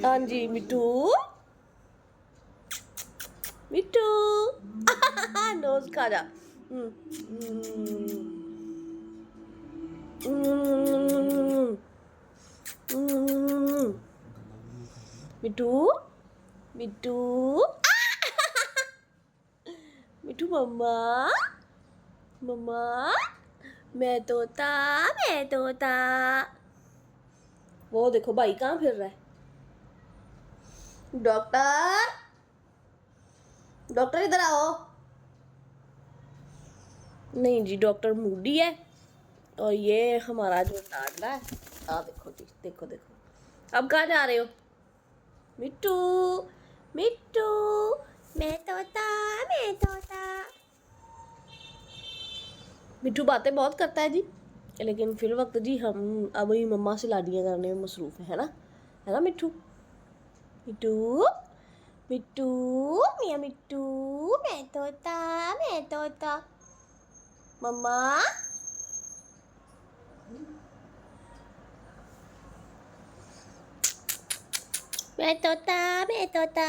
हाँ जी मिट्टू मिट्टू नोज खा जा मिट्टू मिट्टू मिट्टू मम्मा मम्मा मैं तोता वो देखो भाई कहाँ फिर रहा है डॉक्टर डॉक्टर इधर आओ नहीं जी डॉक्टर मूडी है और ये हमारा जो लाडला है देखो जी देखो देखो अब कहाँ जा रहे हो मिट्टू मिट्टू मैं तोता मिट्टू बातें बहुत करता है जी लेकिन फिर वक्त जी हम अभी मम्मा से लाडियाँ करने में मसरूफ़ है ना मिट्टू मिट्टू मिट्टू मियाँ मिट्टू मैं तोता मम्मा मैं तोता